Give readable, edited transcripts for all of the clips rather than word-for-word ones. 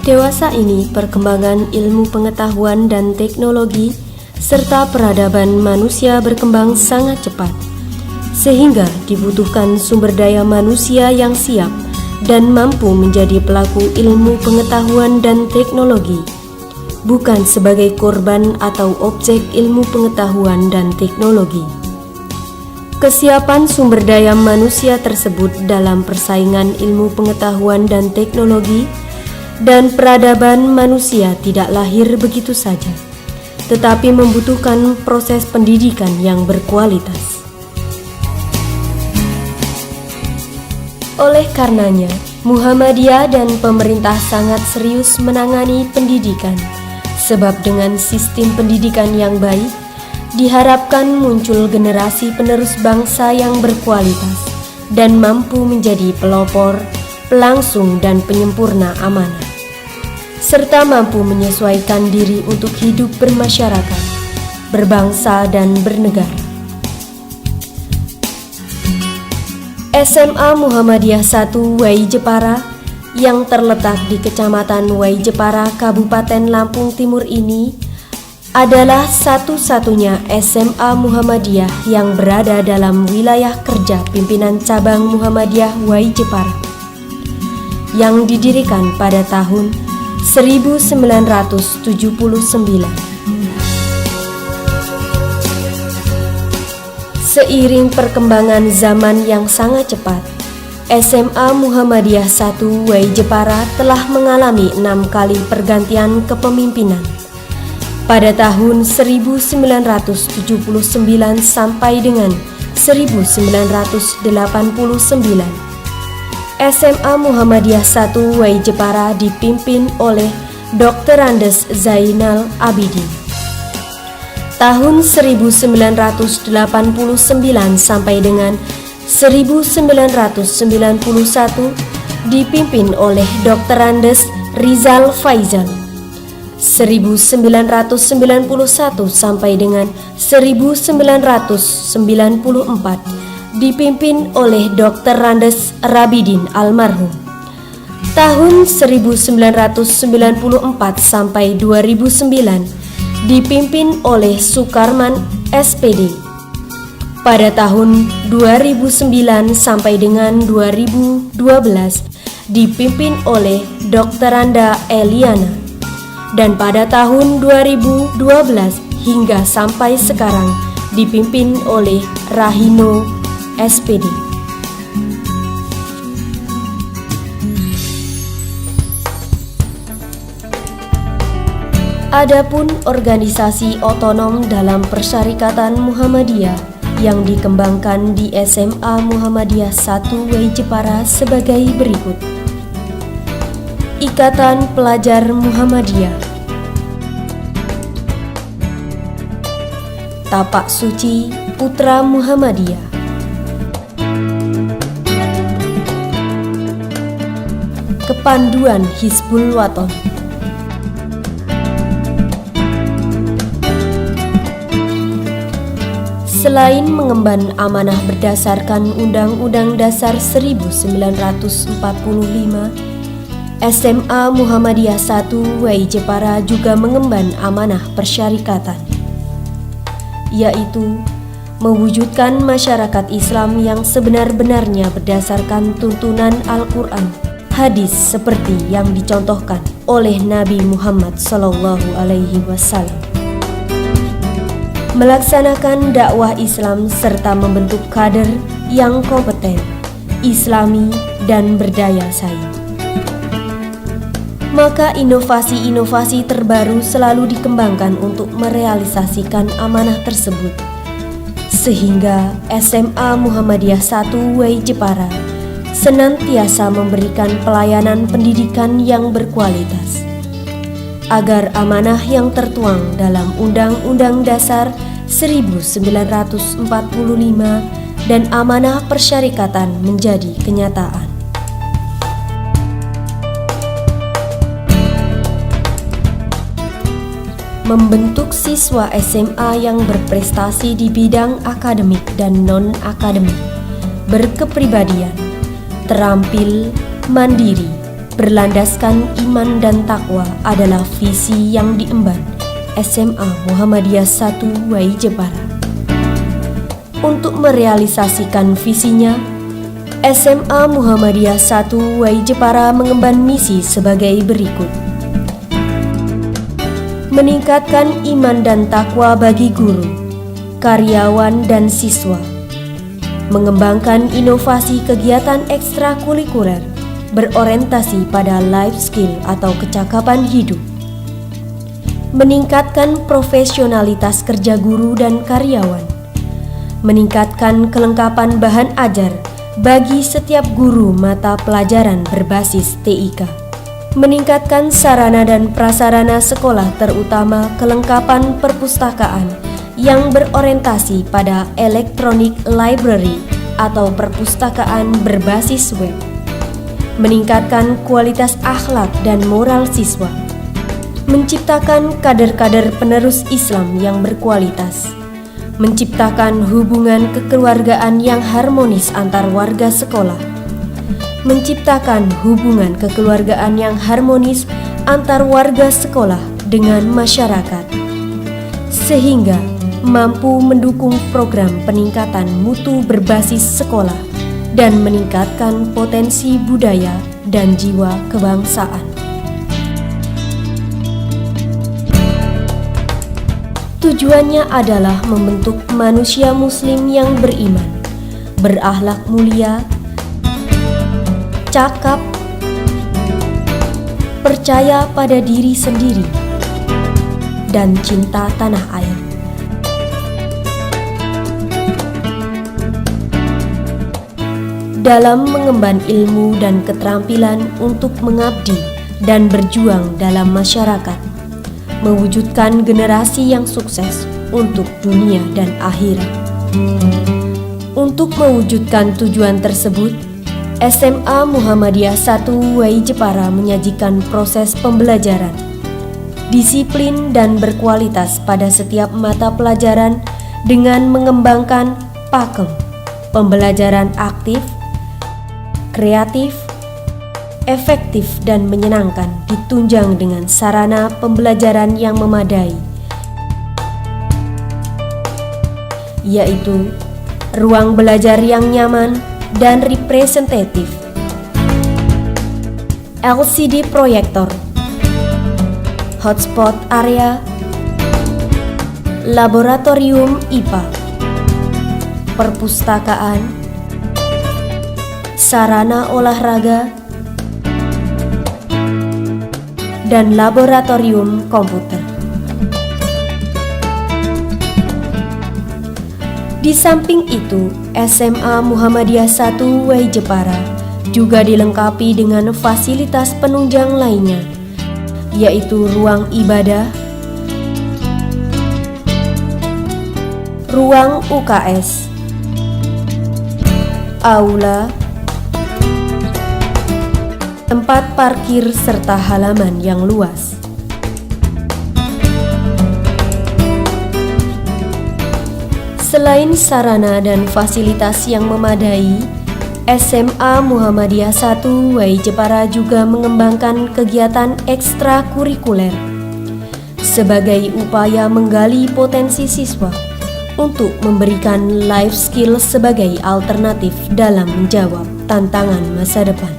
Dewasa ini perkembangan ilmu pengetahuan dan teknologi serta peradaban manusia berkembang sangat cepat, sehingga dibutuhkan sumber daya manusia yang siap dan mampu menjadi pelaku ilmu pengetahuan dan teknologi, bukan sebagai korban atau objek ilmu pengetahuan dan teknologi. Kesiapan sumber daya manusia tersebut dalam persaingan ilmu pengetahuan dan teknologi dan peradaban manusia tidak lahir begitu saja, tetapi membutuhkan proses pendidikan yang berkualitas. Oleh karenanya, Muhammadiyah dan pemerintah sangat serius menangani pendidikan, sebab dengan sistem pendidikan yang baik, diharapkan muncul generasi penerus bangsa yang berkualitas dan mampu menjadi pelopor, pelangsung dan penyempurna amanah, serta mampu menyesuaikan diri untuk hidup bermasyarakat, berbangsa dan bernegara. SMA Muhammadiyah 1 Wai Jepara yang terletak di Kecamatan Wai Jepara, Kabupaten Lampung Timur ini adalah satu-satunya SMA Muhammadiyah yang berada dalam wilayah kerja pimpinan cabang Muhammadiyah Wai Jepara, yang didirikan pada tahun 1979. Seiring perkembangan zaman yang sangat cepat, SMA Muhammadiyah 1 Wai Jepara telah mengalami 6 kali pergantian kepemimpinan. Pada tahun 1979 sampai dengan 1989, SMA Muhammadiyah 1 Wai Jepara dipimpin oleh Dr. Andes Zainal Abidin. Tahun 1989 sampai dengan 1991 dipimpin oleh Dr. Andes Rizal Faizal. 1991 sampai dengan 1994 dipimpin oleh Dr. Andes Rabidin almarhum. Tahun 1994 sampai 2009 dipimpin oleh Sukarman SPD. Pada tahun 2009 sampai dengan 2012 dipimpin oleh Dr. Anda Eliana, dan pada tahun 2012 hingga sampai sekarang dipimpin oleh Rahino SPD. Adapun organisasi otonom dalam Persyarikatan Muhammadiyah yang dikembangkan di SMA Muhammadiyah 1 Wai Jepara sebagai berikut: Ikatan Pelajar Muhammadiyah, Tapak Suci Putra Muhammadiyah, Kepanduan Hizbul Wathon. Selain mengemban amanah berdasarkan Undang-Undang Dasar 1945, SMA Muhammadiyah 1 Wai Jepara juga mengemban amanah persyarikatan, yaitu mewujudkan masyarakat Islam yang sebenar-benarnya berdasarkan tuntunan Al-Quran, hadis seperti yang dicontohkan oleh Nabi Muhammad SAW, melaksanakan dakwah Islam serta membentuk kader yang kompeten, Islami dan berdaya saing. Maka inovasi-inovasi terbaru selalu dikembangkan untuk merealisasikan amanah tersebut, sehingga SMA Muhammadiyah 1 Wai Jepara senantiasa memberikan pelayanan pendidikan yang berkualitas, agar amanah yang tertuang dalam Undang-Undang Dasar 1945 dan amanah persyarikatan menjadi kenyataan. Membentuk siswa SMA yang berprestasi di bidang akademik dan non-akademik, berkepribadian, terampil, mandiri, berlandaskan iman dan takwa adalah visi yang diemban SMA Muhammadiyah 1 WAI Jepara. Untuk merealisasikan visinya, SMA Muhammadiyah 1 WAI Jepara mengemban misi sebagai berikut: meningkatkan iman dan takwa bagi guru, karyawan, dan siswa, mengembangkan inovasi kegiatan ekstrakurikuler berorientasi pada life skill atau kecakapan hidup, meningkatkan profesionalitas kerja guru dan karyawan, meningkatkan kelengkapan bahan ajar bagi setiap guru mata pelajaran berbasis TIK, meningkatkan sarana dan prasarana sekolah terutama kelengkapan perpustakaan yang berorientasi pada electronic library atau perpustakaan berbasis web, meningkatkan kualitas akhlak dan moral siswa, menciptakan kader-kader penerus Islam yang berkualitas, menciptakan hubungan kekeluargaan yang harmonis antar warga sekolah, menciptakan hubungan kekeluargaan yang harmonis antar warga sekolah dengan masyarakat, sehingga mampu mendukung program peningkatan mutu berbasis sekolah dan meningkatkan potensi budaya dan jiwa kebangsaan. Tujuannya adalah membentuk manusia muslim yang beriman, berakhlak mulia, cakap, percaya pada diri sendiri, dan cinta tanah air. Dalam mengemban ilmu dan keterampilan untuk mengabdi dan berjuang dalam masyarakat, mewujudkan generasi yang sukses untuk dunia dan akhirat. Untuk mewujudkan tujuan tersebut, SMA Muhammadiyah 1 WAI Jepara menyajikan proses pembelajaran, disiplin dan berkualitas pada setiap mata pelajaran dengan mengembangkan pakem pembelajaran aktif, kreatif, efektif dan menyenangkan ditunjang dengan sarana pembelajaran yang memadai, yaitu ruang belajar yang nyaman dan representatif, LCD proyektor, hotspot area, laboratorium IPA, perpustakaan, sarana olahraga, dan laboratorium komputer. Di samping itu, SMA Muhammadiyah 1 WAI Jepara juga dilengkapi dengan fasilitas penunjang lainnya, yaitu ruang ibadah, ruang UKS, aula, tempat parkir serta halaman yang luas. Selain sarana dan fasilitas yang memadai, SMA Muhammadiyah 1 WAI Jepara juga mengembangkan kegiatan ekstrakurikuler sebagai upaya menggali potensi siswa untuk memberikan life skill sebagai alternatif dalam menjawab tantangan masa depan.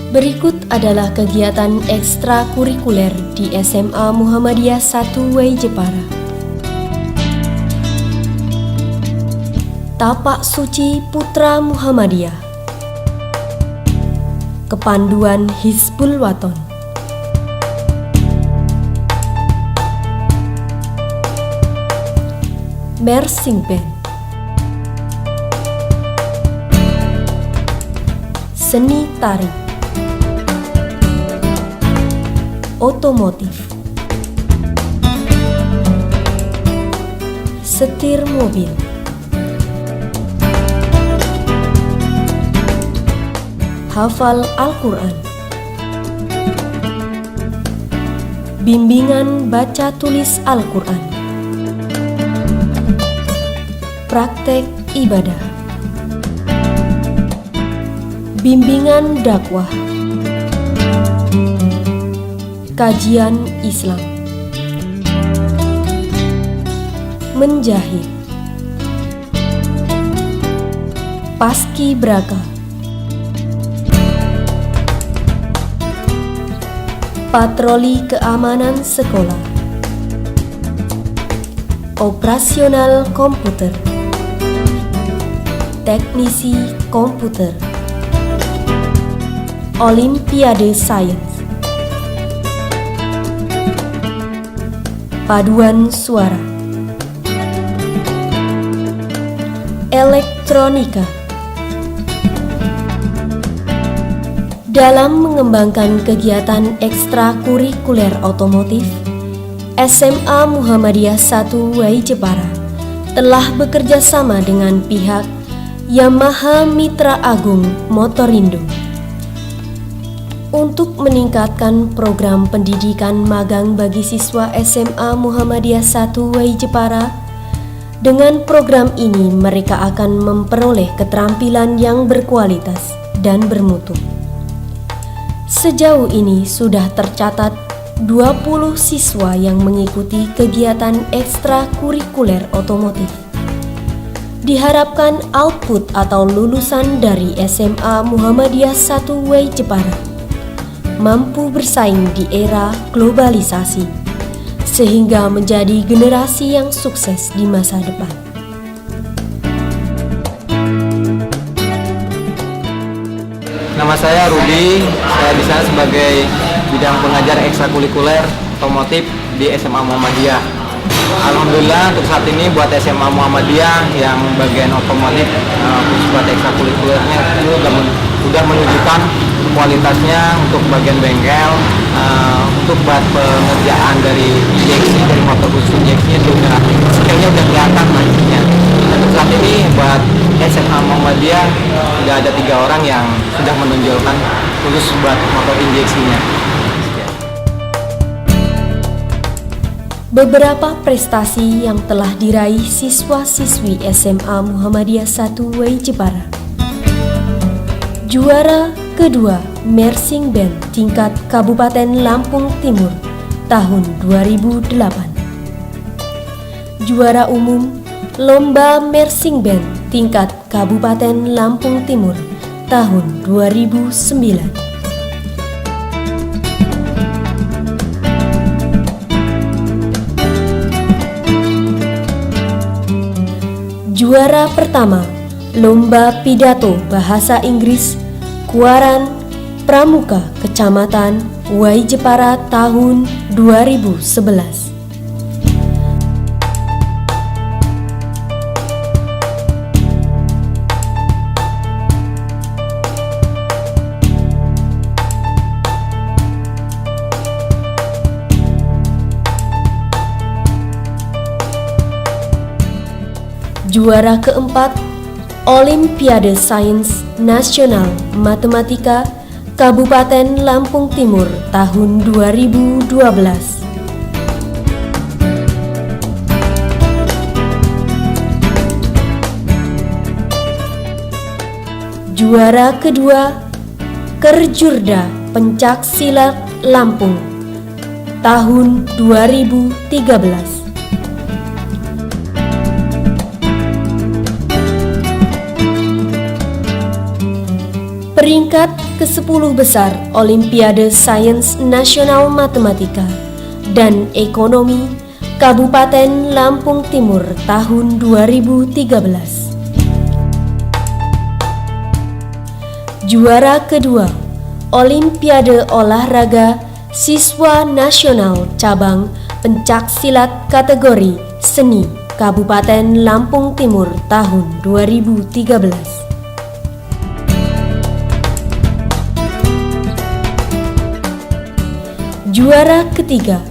Berikut adalah kegiatan ekstrakurikuler di SMA Muhammadiyah 1 WAI Jepara. Tapak Suci Putra Muhammadiyah, Kepanduan Hizbul Waton, Marching Band, Seni Tari, Otomotif, Setir mobil, Hafal Al-Quran, Bimbingan baca tulis Al-Quran, Praktek ibadah, bimbingan dakwah, kajian Islam, menjahit, paskibraka, patroli keamanan sekolah, operasional komputer, teknisi komputer, olimpiade sains, paduan suara, elektronika. Dalam mengembangkan kegiatan ekstrakurikuler otomotif, SMA Muhammadiyah 1 WAI Jepara telah bekerja sama dengan pihak Yamaha Mitra Agung Motorindo untuk meningkatkan program pendidikan magang bagi siswa SMA Muhammadiyah 1 WAI Jepara. Dengan program ini mereka akan memperoleh keterampilan yang berkualitas dan bermutu. Sejauh ini sudah tercatat 20 siswa yang mengikuti kegiatan ekstrakurikuler otomotif. Diharapkan output atau lulusan dari SMA Muhammadiyah 1 WAI Jepara mampu bersaing di era globalisasi, sehingga menjadi generasi yang sukses di masa depan. Nama saya Rudi, saya di sana sebagai bidang pengajar ekstrakurikuler otomotif di SMA Muhammadiyah. Alhamdulillah untuk saat ini buat SMA Muhammadiyah yang bagian otomotif buat ekstrakurikulernya itu sudah menunjukkan kualitasnya untuk bagian bengkel, untuk buat pengerjaan dari injeksi, dari motor khusus injeksinya juga skillnya udah kelihatan nantinya. Dan untuk saat ini buat SMA Muhammadiyah sudah ada 3 orang yang sudah menonjolkan khusus buat motor injeksinya. Beberapa prestasi yang telah diraih siswa-siswi SMA Muhammadiyah 1 WAI Jepara. Juara kedua Marching Band tingkat Kabupaten Lampung Timur tahun 2008. Juara umum Lomba Marching Band tingkat Kabupaten Lampung Timur tahun 2009. Juara pertama Lomba Pidato Bahasa Inggris Kuaran Pramuka Kecamatan WAI Jepara tahun 2011. Juara keempat Olimpiade Sains Nasional Matematika Kabupaten Lampung Timur tahun 2012. Juara kedua Kerjurda Pencak Silat Lampung tahun 2013. Peringkat ke-10 besar Olimpiade Sains Nasional Matematika dan Ekonomi Kabupaten Lampung Timur tahun 2013. Juara kedua Olimpiade Olahraga Siswa Nasional Cabang Pencak Silat kategori Seni Kabupaten Lampung Timur tahun 2013. Juara ketiga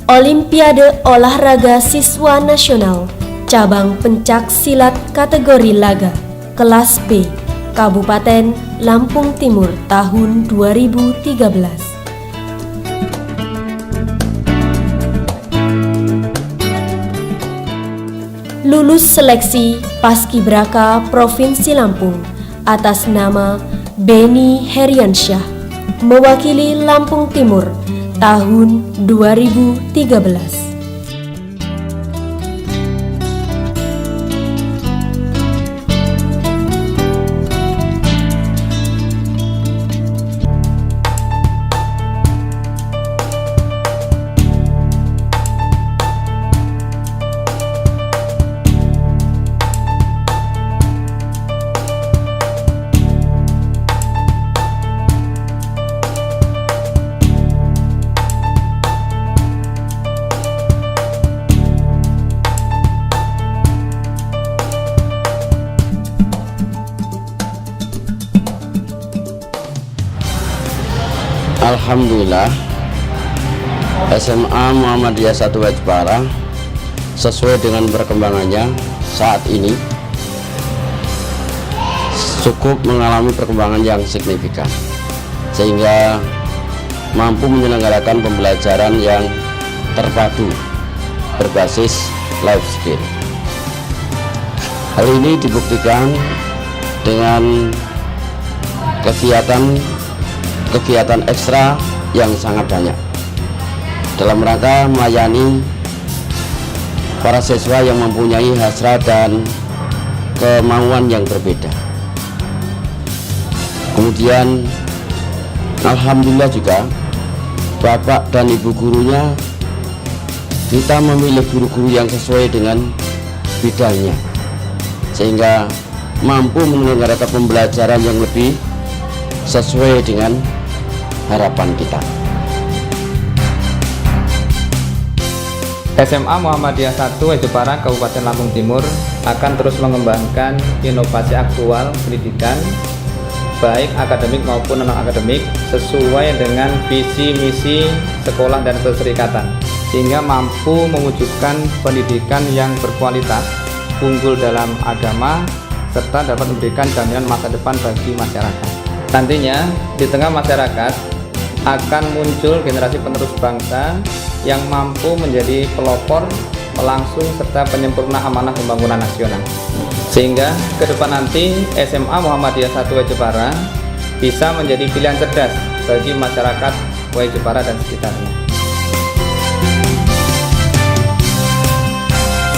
Olimpiade Olahraga Siswa Nasional Cabang Pencak Silat kategori Laga Kelas B Kabupaten Lampung Timur tahun 2013. Lulus seleksi Paskibraka Provinsi Lampung atas nama Beni Heriansyah, mewakili Lampung Timur tahun 2013. Alhamdulillah, SMA Muhammadiyah 1 Jepara sesuai dengan perkembangannya saat ini cukup mengalami perkembangan yang signifikan, sehingga mampu menyelenggarakan pembelajaran yang terpadu berbasis life skill. Hal ini dibuktikan dengan kegiatan ekstra yang sangat banyak dalam rangka melayani para siswa yang mempunyai hasrat dan kemauan yang berbeda. Kemudian alhamdulillah juga bapak dan ibu gurunya, kita memilih guru-guru yang sesuai dengan bidangnya, sehingga mampu menyelenggarakan pembelajaran yang lebih sesuai dengan harapan kita. SMA Muhammadiyah 1 Jepara Kabupaten Lampung Timur akan terus mengembangkan inovasi aktual pendidikan baik akademik maupun non-akademik sesuai dengan visi misi sekolah dan perserikatan, sehingga mampu mewujudkan pendidikan yang berkualitas, unggul dalam agama, serta dapat memberikan jaminan masa depan bagi masyarakat. Nantinya di tengah masyarakat akan muncul generasi penerus bangsa yang mampu menjadi pelopor, pelangsung, serta penyempurna amanah pembangunan nasional, sehingga ke depan nanti SMA Muhammadiyah 1 Jepara bisa menjadi pilihan cerdas bagi masyarakat Jepara dan sekitarnya.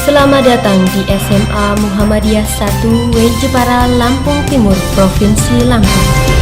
Selamat datang di SMA Muhammadiyah 1 Jepara, Lampung Timur, Provinsi Lampung.